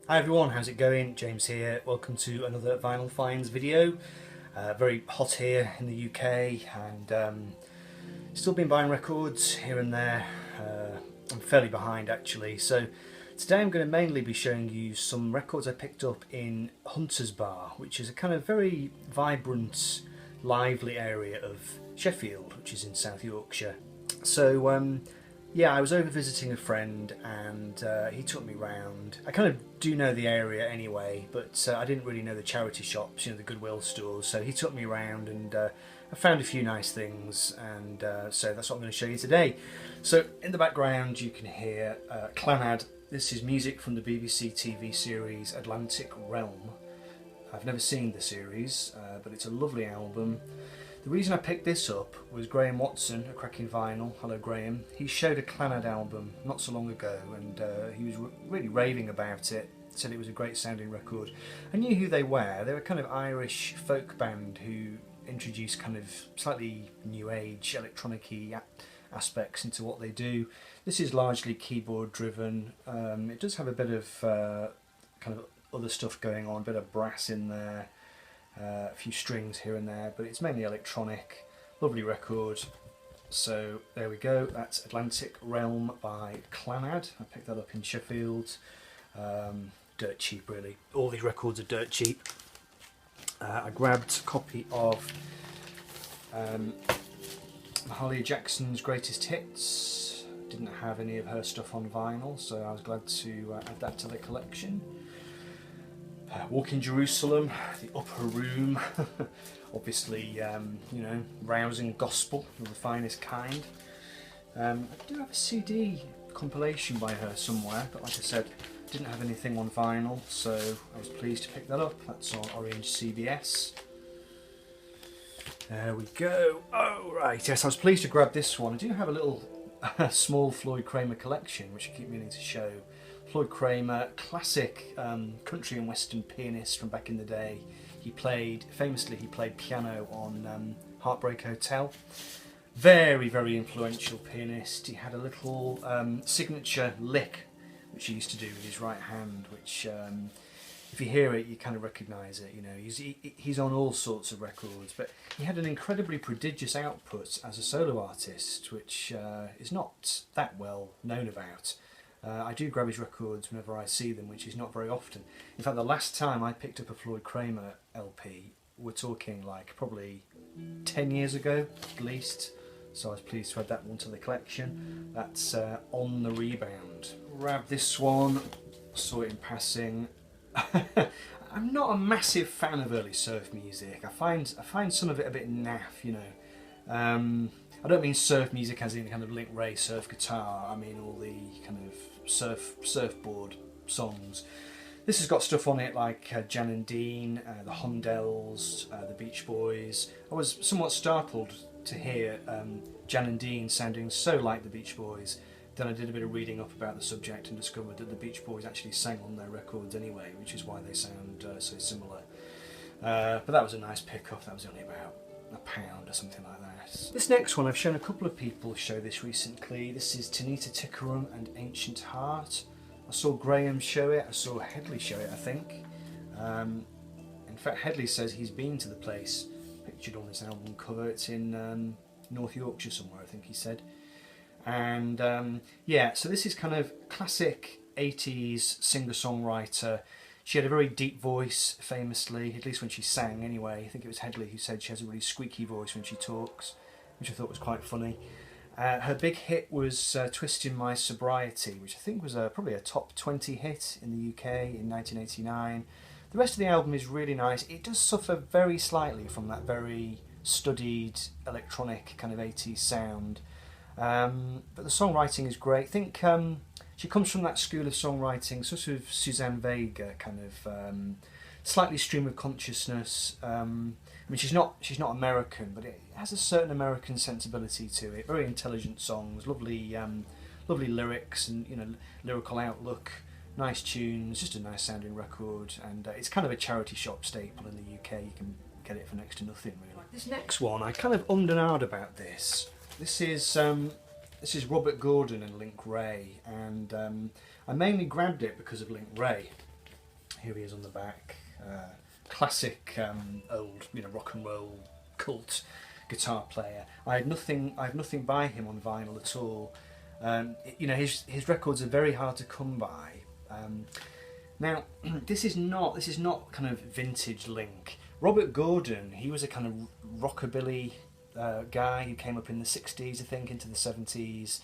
Hi everyone, how's it going? James here. Welcome to another Vinyl Finds video. Very hot here in the UK and still been buying records here and there. I'm fairly behind actually. So today I'm going to mainly be showing you some records I picked up in Hunter's Bar, which is a kind of very vibrant, lively area of Sheffield, which is in South Yorkshire. So yeah, I was over visiting a friend and he took me round. I kind of do know the area anyway, but I didn't really know the charity shops, you know, the Goodwill stores. So he took me round and I found a few nice things, and so that's what I'm going to show you today. So in the background you can hear Clannad. This is music from the BBC TV series Atlantic Realm. I've never seen the series, but it's a lovely album. The reason I picked this up was Graham Watson, a cracking vinyl. Hello Graham. He showed a Clannad album not so long ago and he was really raving about it. Said it was a great sounding record. I knew who they were. They were kind of Irish folk band who introduced kind of slightly new age electronic-y aspects into what they do. This is largely keyboard driven. It does have a bit of kind of other stuff going on, a bit of brass in there. A few strings here and there, but it's mainly electronic. Lovely record. So there we go, that's Atlantic Realm by Clannad. I picked that up in Sheffield. Dirt cheap really. All these records are dirt cheap. I grabbed a copy of Mahalia Jackson's Greatest Hits. Didn't have any of her stuff on vinyl, so I was glad to add that to the collection. Walking Jerusalem, The Upper Room, obviously, you know, rousing gospel of the finest kind. I do have a CD compilation by her somewhere, but like I said, didn't have anything on vinyl, so I was pleased to pick that up. That's on Orange CBS. There we go. Oh, right, yes, I was pleased to grab this one. I do have a little small Floyd Kramer collection, which I keep meaning to show. Floyd Kramer, classic country and western pianist from back in the day. Famously he played piano on Heartbreak Hotel. Very, very influential pianist. He had a little signature lick which he used to do with his right hand, which if you hear it you kind of recognise it. You know, he's on all sorts of records, but he had an incredibly prodigious output as a solo artist, which is not that well known about. I do grab his records whenever I see them, which is not very often. In fact, the last time I picked up a Floyd Kramer LP, we're talking like probably 10 years ago at least, so I was pleased to add that one to the collection. That's On the Rebound. Grab this one, saw it in passing. I'm not a massive fan of early surf music. I find some of it a bit naff, you know. I don't mean surf music as in kind of Wray surf guitar. I mean all the kind of surfboard songs. This has got stuff on it like Jan and Dean, the Hondells, the Beach Boys. I was somewhat startled to hear Jan and Dean sounding so like the Beach Boys. Then I did a bit of reading up about the subject and discovered that the Beach Boys actually sang on their records anyway, which is why they sound so similar. But that was a nice pick-up. That was only about £1 or something like that. This next one, I've shown a couple of people show this recently. This is Tanita Tikaram and Ancient Heart. I saw Graham show it, I saw Headley show it, I think. In fact, Headley says he's been to the place pictured on this album cover. It's in North Yorkshire somewhere, I think he said. And yeah, so this is kind of classic 80s singer-songwriter. She had a very deep voice, famously, at least when she sang anyway. I think it was Headley who said she has a really squeaky voice when she talks, which I thought was quite funny. Her big hit was Twisting My Sobriety, which I think was probably a top 20 hit in the UK in 1989. The rest of the album is really nice. It does suffer very slightly from that very studied electronic kind of 80s sound. But the songwriting is great. I think she comes from that school of songwriting, sort of Suzanne Vega, kind of slightly stream of consciousness. I mean, she's not American, but it has a certain American sensibility to it. Very intelligent songs, lovely lyrics, and you know, lyrical outlook. Nice tunes, just a nice sounding record, and it's kind of a charity shop staple in the UK. You can get it for next to nothing, really. This next one, I kind of ummed and ahed about this. This is Robert Gordon and Link Wray, and I mainly grabbed it because of Link Wray. Here he is on the back. Classic old, rock and roll cult guitar player. I have nothing by him on vinyl at all. His records are very hard to come by. Now, this is not kind of vintage Link. Robert Gordon, he was a kind of rockabilly guy who came up in the 60s, I think, into the 70s,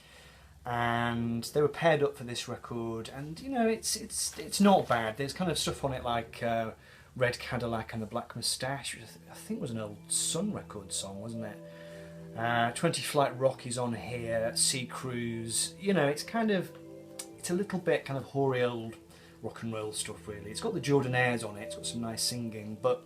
and they were paired up for this record. And it's not bad. There's kind of stuff on it like Red Cadillac and the Black Moustache, which I think was an old Sun Records song, wasn't it? 20 Flight Rock is on here. Sea Cruise. It's a little bit kind of hoary old rock and roll stuff, really. It's got the Jordanaires on it. It's got some nice singing, but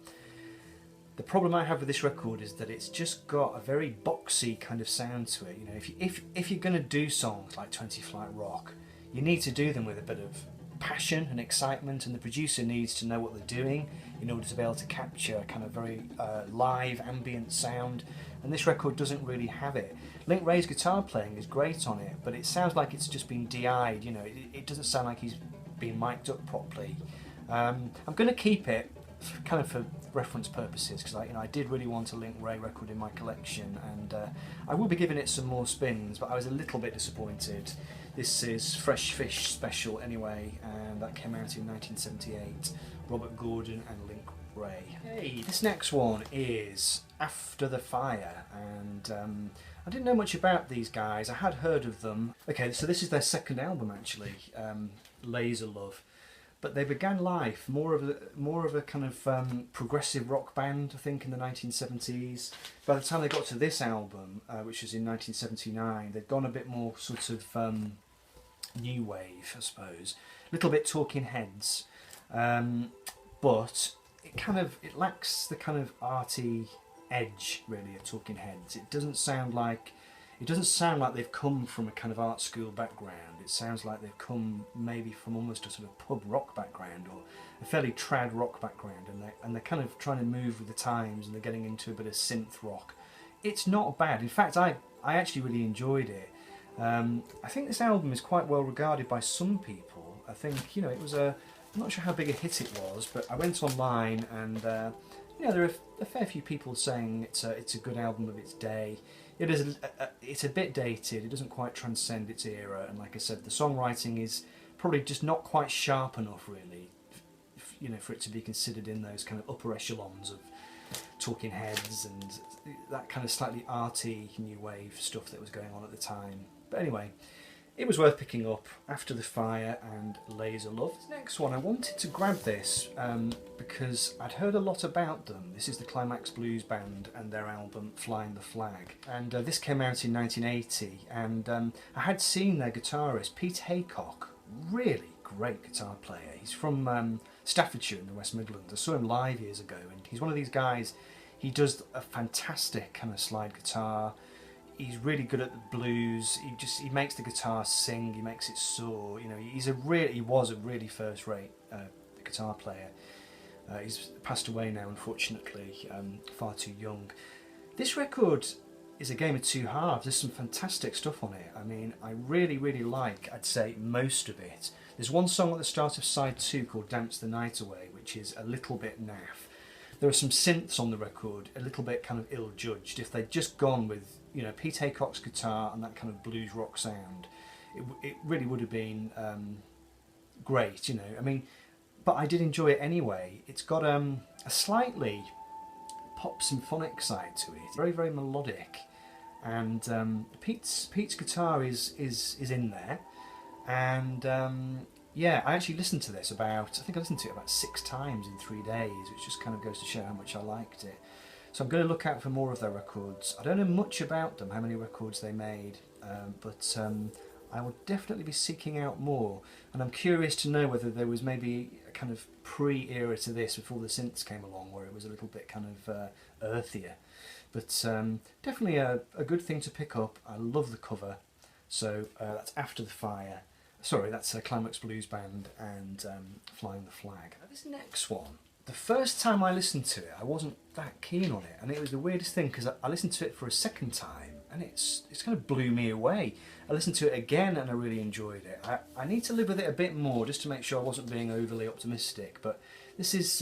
the problem I have with this record is that it's just got a very boxy kind of sound to it. If you're going to do songs like 20 Flight Rock, you need to do them with a bit of passion and excitement, and the producer needs to know what they're doing in order to be able to capture a kind of very live ambient sound, and this record doesn't really have it. Link Wray's guitar playing is great on it, but it sounds like it's just been DI'd. It doesn't sound like he's been mic'd up properly. I'm going to keep it kind of for reference purposes, because I did really want a Link Wray record in my collection, and I will be giving it some more spins, but I was a little bit disappointed. This is Fresh Fish Special anyway, and that came out in 1978. Robert Gordon and Link Wray. Hey, this next one is After the Fire, and I didn't know much about these guys. I had heard of them. Okay, so this is their second album actually, Laser Love. But they began life more of a kind of progressive rock band, I think, in the 1970s. By the time they got to this album, which was in 1979, they'd gone a bit more sort of new wave, I suppose. A little bit Talking Heads, but it lacks the kind of arty edge really of Talking Heads. It doesn't sound like they've come from a kind of art school background. It sounds like they've come maybe from almost a sort of pub rock background, or a fairly trad rock background, and they're kind of trying to move with the times, and they're getting into a bit of synth rock. It's not bad. In fact, I actually really enjoyed it. I think this album is quite well regarded by some people. I think it was I'm not sure how big a hit it was, but I went online and there are a fair few people saying it's a good album of its day. It's a bit dated, it doesn't quite transcend its era, and like I said, the songwriting is probably just not quite sharp enough really, for it to be considered in those kind of upper echelons of Talking Heads and that kind of slightly arty new wave stuff that was going on at the time. But anyway, it was worth picking up. After the Fire and Laser Love. The next one, I wanted to grab this because I'd heard a lot about them. This is the Climax Blues Band and their album Flying the Flag. And this came out in 1980, and I had seen their guitarist, Pete Haycock, really great guitar player. He's from Staffordshire in the West Midlands. I saw him live years ago, and he's one of these guys, he does a fantastic kind of slide guitar. He's really good at the blues. He makes the guitar sing. He makes it soar. He was a really first-rate guitar player. He's passed away now, unfortunately, far too young. This record is a game of two halves. There's some fantastic stuff on it. I mean, I really, really like, I'd say, most of it. There's one song at the start of side 2 called Dance the Night Away, which is a little bit naff. There are some synths on the record, a little bit kind of ill-judged. If they'd just gone with Pete Haycock's guitar and that kind of blues rock sound, it really would have been great, I mean, but I did enjoy it anyway. It's got a slightly pop symphonic side to it, very, very melodic, and Pete's guitar is in there, and yeah, I actually listened to this I think I listened to it about 6 times in 3 days, which just kind of goes to show how much I liked it. So I'm going to look out for more of their records. I don't know much about them, how many records they made, but I will definitely be seeking out more. And I'm curious to know whether there was maybe a kind of pre-era to this before the synths came along, where it was a little bit kind of earthier. But definitely a good thing to pick up. I love the cover. So that's After the Fire. Sorry, that's a Climax Blues Band and Flying the Flag. Now, this next one, the first time I listened to it, I wasn't that keen on it, and it was the weirdest thing because I listened to it for a second time, and it's kind of blew me away. I listened to it again and I really enjoyed it. I need to live with it a bit more just to make sure I wasn't being overly optimistic, but this is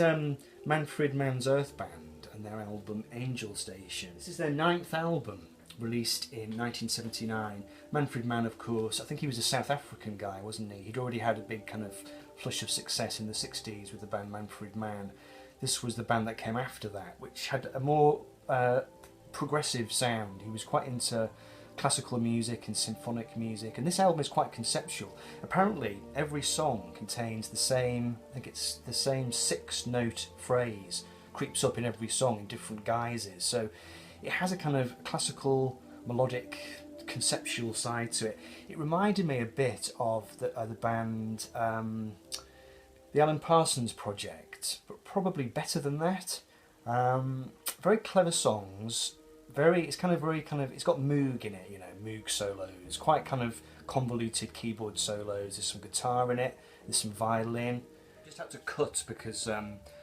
Manfred Mann's Earth Band and their album Angel Station. This is their 9th album, released in 1979. Manfred Mann, of course, I think he was a South African guy, wasn't he? He'd already had a big kind of flush of success in the 60s with the band Manfred Mann. This was the band that came after that, which had a more progressive sound. He was quite into classical music and symphonic music, and this album is quite conceptual. Apparently every song contains the same, I think it's the same 6-note phrase, creeps up in every song in different guises, so it has a kind of classical, melodic, conceptual side to it. It reminded me a bit of the band, the Alan Parsons Project, but probably better than that. Very clever songs. It's got Moog in it, you know, Moog solos, quite kind of convoluted keyboard solos. There's some guitar in it, there's some violin. Just had to cut because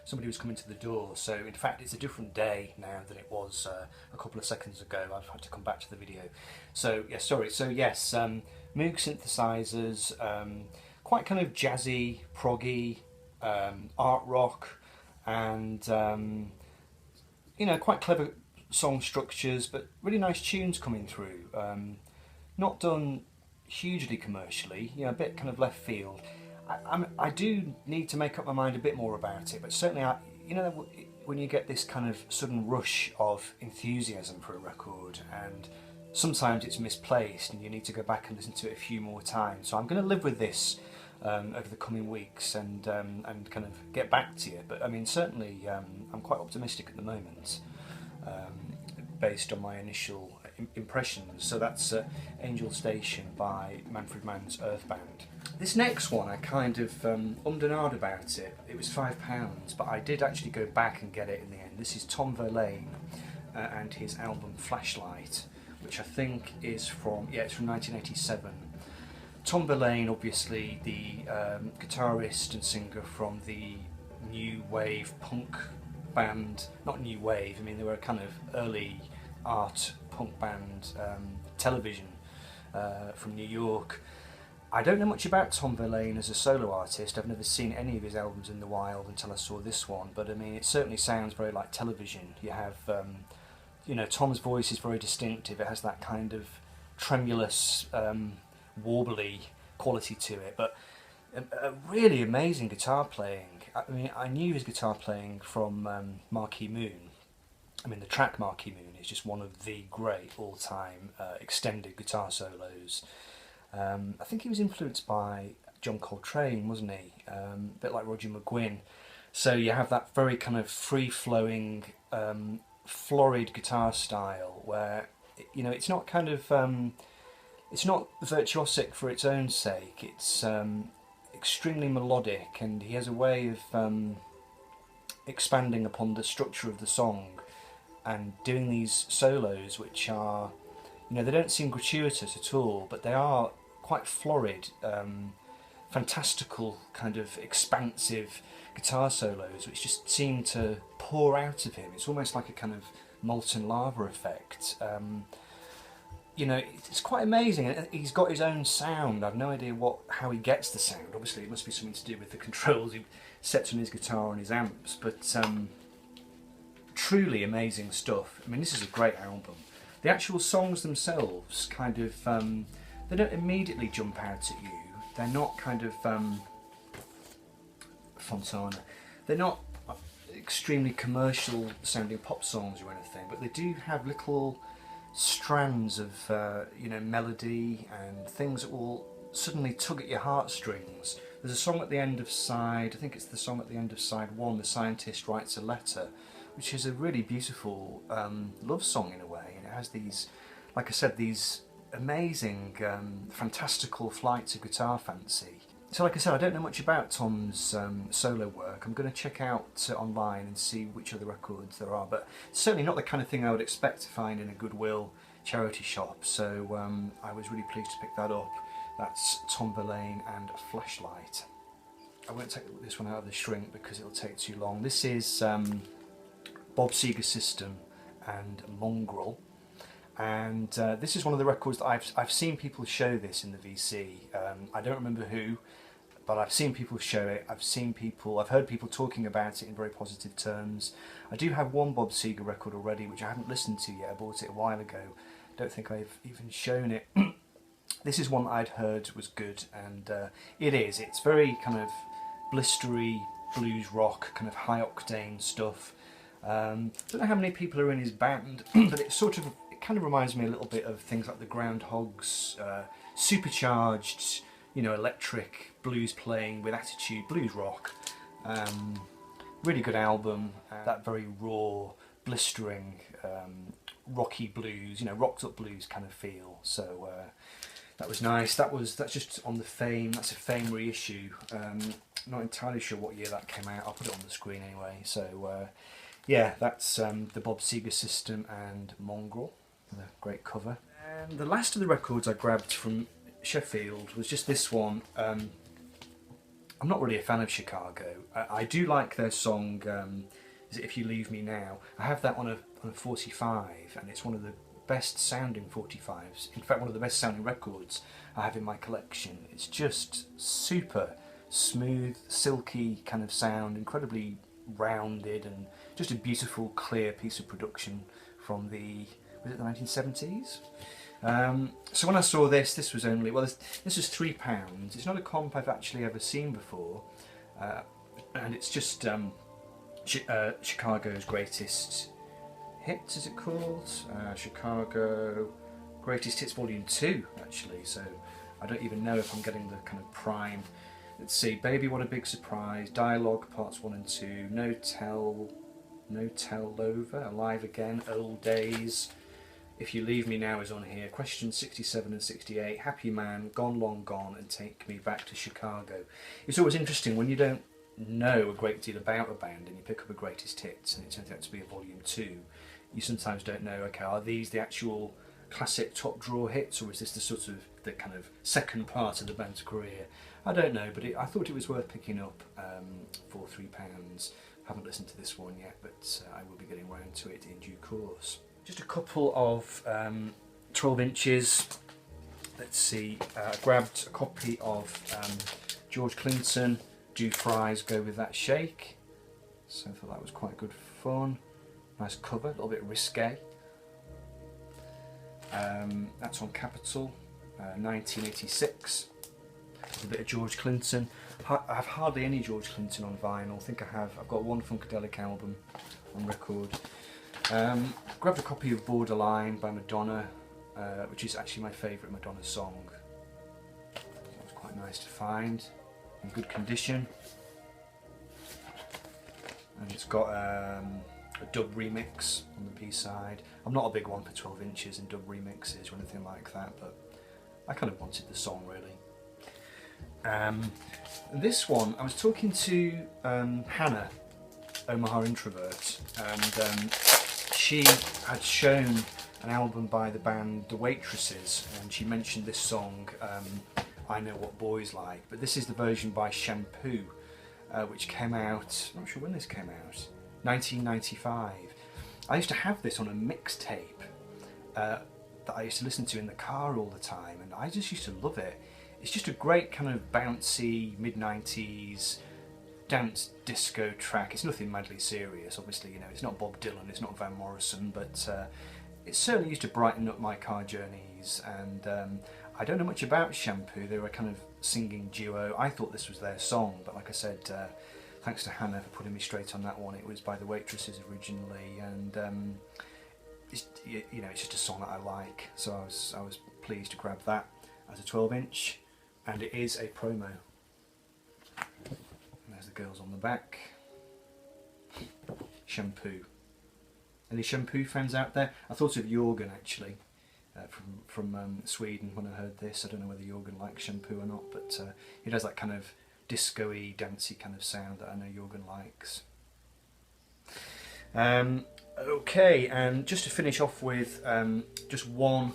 somebody was coming to the door, so in fact it's a different day now than it was a couple of seconds ago. I've had to come back to the video. So yeah, sorry. So yes, Moog synthesizers, quite kind of jazzy, proggy, art rock, and you know, quite clever song structures, but really nice tunes coming through. Not done hugely commercially, you know, a bit kind of left field. I do need to make up my mind a bit more about it, but certainly, you know, when you get this kind of sudden rush of enthusiasm for a record, and sometimes it's misplaced, and you need to go back and listen to it a few more times. So I'm going to live with this over the coming weeks and kind of get back to you. But I mean, certainly, I'm quite optimistic at the moment, based on my initial impressions. So that's Angel Station by Manfred Mann's Earth Band. This next one, I kind of ummed and ahed about it. It was £5, but I did actually go back and get it in the end. This is Tom Verlaine and his album Flashlight, which I think is from, yeah, it's from 1987. Tom Verlaine, obviously the guitarist and singer from the new wave punk band, not new wave, I mean they were a kind of early art punk band, Television, from New York. I don't know much about Tom Verlaine as a solo artist. I've never seen any of his albums in the wild until I saw this one, but I mean it certainly sounds very like Television. You have, you know, Tom's voice is very distinctive. It has that kind of tremulous, warbly quality to it, but a really amazing guitar playing. I mean, I knew his guitar playing from Marquee Moon. I mean, the track Marquee Moon is just one of the great all-time extended guitar solos. I think he was influenced by John Coltrane, wasn't he? A bit like Roger McGuinn. So you have that very kind of free-flowing, florid guitar style where, you know, it's not kind of, it's not virtuosic for its own sake. It's extremely melodic, and he has a way of expanding upon the structure of the song and doing these solos which are, you know, they don't seem gratuitous at all, but they are quite florid, fantastical, kind of expansive guitar solos which just seem to pour out of him. It's almost like a kind of molten lava effect. You know, it's quite amazing. He's got his own sound. I've no idea how he gets the sound. Obviously it must be something to do with the controls he sets on his guitar and his amps, but truly amazing stuff. I mean, this is a great album. The actual songs themselves kind of, they don't immediately jump out at you. They're not kind of Fontana. They're not extremely commercial sounding pop songs or anything, but they do have little strands of you know, melody and things that will suddenly tug at your heartstrings. There's a song at the end of side, I think it's the song at the end of side 1, The Scientist Writes a Letter, which is a really beautiful love song in a way, and it has these, like I said, these amazing fantastical flights of guitar fancy. So like I said, I don't know much about Tom's solo work. I'm going to check out online and see which other records there are, but it's certainly not the kind of thing I would expect to find in a Goodwill charity shop, so I was really pleased to pick that up. That's Tom Verlaine and Flashlight. I won't take this one out of the shrink because it'll take too long. This is Bob Seger System and Mongrel, And this is one of the records that I've seen people show this in the VC. I don't remember who, but I've seen people show it. I've heard people talking about it in very positive terms. I do have one Bob Seger record already, which I haven't listened to yet. I bought it a while ago. Don't think I've even shown it. This is one I'd heard was good, and it is. It's very kind of blistery blues rock, kind of high octane stuff. Don't know how many people are in his band, but it kind of reminds me a little bit of things like the Groundhogs, supercharged, electric blues playing with attitude, blues rock. Really good album. That very raw, blistering, rocky blues, rocked up blues kind of feel. So that was nice. That's just on the Fame. That's a Fame reissue. Not entirely sure what year that came out. I'll put it on the screen anyway. So yeah, that's the Bob Seger System and Mongrel. A great cover. And the last of the records I grabbed from Sheffield was just this one. I'm not really a fan of Chicago. I do like their song, is it If You Leave Me Now? I have that on a 45, and it's one of the best sounding 45s. In fact, one of the best sounding records I have in my collection. It's just super smooth, silky kind of sound, incredibly rounded, and just a beautiful, clear piece of production from the 1970s? So when I saw this was only, this was £3. It's not a comp I've actually ever seen before, and it's just Chicago's Greatest Hits, is it called? Chicago Greatest Hits Volume 2, actually, so I don't even know if I'm getting the kind of prime. Let's see, Baby What a Big Surprise, Dialogue Parts 1 and 2, No Tell Lover, Alive Again, Old Days, If You Leave Me Now is on here, Questions 67 and 68, Happy Man, Gone Long Gone, and Take Me Back to Chicago. It's always interesting when you don't know a great deal about a band and you pick up a Greatest Hits and it turns out to be a Volume 2. You sometimes don't know, okay, are these the actual classic top drawer hits, or is this the kind of second part of the band's career? I don't know, but I thought it was worth picking up for £3. Haven't listened to this one yet, but I will be getting round to it in due course. Just a couple of 12 inches. Let's see, I grabbed a copy of George Clinton, Do Fries Go With That Shake. So I thought that was quite good fun. Nice cover, a little bit risque. That's on Capitol, 1986. A bit of George Clinton. I have hardly any George Clinton on vinyl. I think I've got one Funkadelic album on record. Grabbed a copy of Borderline by Madonna, which is actually my favourite Madonna song. That was quite nice to find, in good condition. And it's got a dub remix on the B-side. I'm not a big one for 12 inches and dub remixes or anything like that, but I kind of wanted the song really. This one, I was talking to Hannah, Omaha Introvert, and she had shown an album by the band The Waitresses, and she mentioned this song, I Know What Boys Like, but this is the version by Shampoo, which came out, I'm not sure when this came out, 1995. I used to have this on a mixtape that I used to listen to in the car all the time, and I just used to love it. It's just a great kind of bouncy mid-90s dance disco track. It's nothing madly serious, obviously, it's not Bob Dylan, it's not Van Morrison, but it certainly used to brighten up my car journeys. And I don't know much about Shampoo. They were a kind of singing duo. I thought this was their song, but like I said, thanks to Hannah for putting me straight on that one. It was by The Waitresses originally, and it's just a song that I like, so I was pleased to grab that as a 12-inch, and it is a promo. And there's the girls on the back. Shampoo. Any Shampoo fans out there? I thought of Jorgen actually, from Sweden when I heard this. I don't know whether Jorgen likes Shampoo or not, but it has that kind of disco-y, dancey kind of sound that I know Jorgen likes. Okay, and just to finish off with just one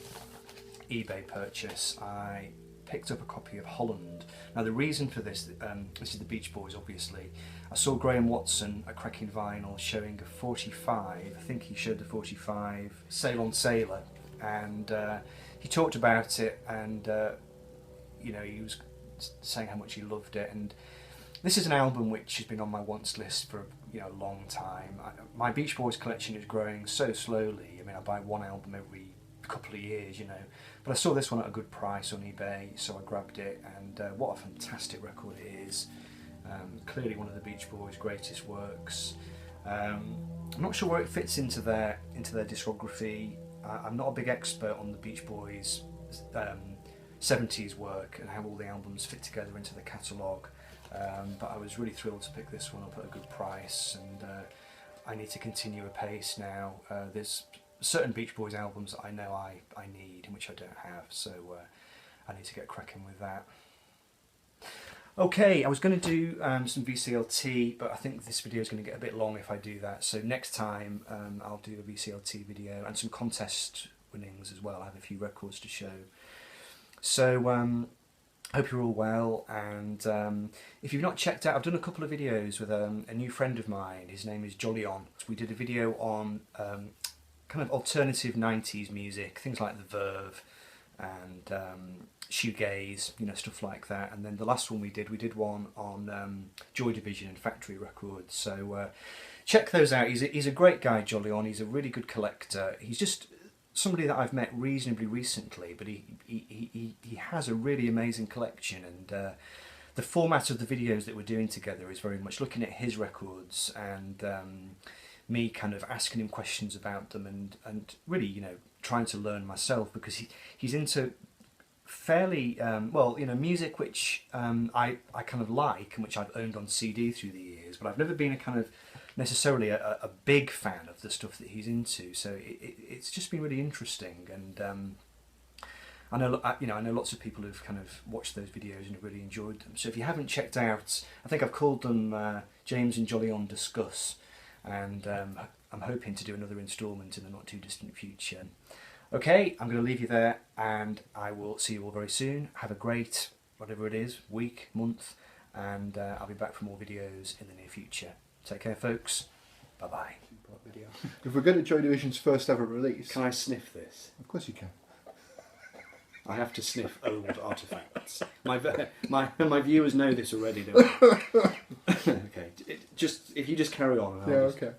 eBay purchase, I picked up a copy of Holland. Now the reason for this, this is the Beach Boys obviously. I saw Graham Watson at Cracking Vinyl showing a 45, I think he showed the 45 Sail on Sailor, and he talked about it, and you know, he was saying how much he loved it. And this is an album which has been on my wants list for, you know, a long time. My Beach Boys collection is growing so slowly. I mean, I buy one album every couple of years, you know, but I saw this one at a good price on eBay, so I grabbed it, and what a fantastic record it is. Clearly one of the Beach Boys' greatest works. I'm not sure where it fits into their discography. I'm not a big expert on the Beach Boys' 70s work and how all the albums fit together into the catalogue, but I was really thrilled to pick this one up at a good price, and I need to continue apace now. There's certain Beach Boys albums that I know I need and which I don't have, so I need to get cracking with that. Okay, I was going to do some VCLT, but I think this video is going to get a bit long if I do that, so next time I'll do a VCLT video and some contest winnings as well. I have a few records to show. So hope you're all well, and if you've not checked out, I've done a couple of videos with a new friend of mine. His name is Jolly On. We did a video on kind of alternative 90s music, things like The Verve and shoegaze, you know, stuff like that. And then the last one we did one on Joy Division and Factory Records. So check those out. He's a great guy, Jolly On. He's a really good collector. He's just somebody that I've met reasonably recently, but he has a really amazing collection, and the format of the videos that we're doing together is very much looking at his records and me kind of asking him questions about them, and really, you know, trying to learn myself, because he's into fairly well, you know, music which I kind of like and which I've owned on CD through the years, but I've never been a kind of necessarily a big fan of the stuff that he's into. So it's just been really interesting, and I know, you know, I know lots of people who've kind of watched those videos and have really enjoyed them. So if you haven't checked out, I think I've called them James and Jolly On Discuss, and I'm hoping to do another instalment in the not too distant future. Okay, I'm going to leave you there, and I will see you all very soon. Have a great, whatever it is, week, month, and I'll be back for more videos in the near future. Take care, folks. Bye-bye. If we're going to Joy Division's first ever release... Can I sniff this? Of course you can. I have to sniff old artefacts. My viewers know this already, don't they? Okay, if you just carry on. And yeah, okay.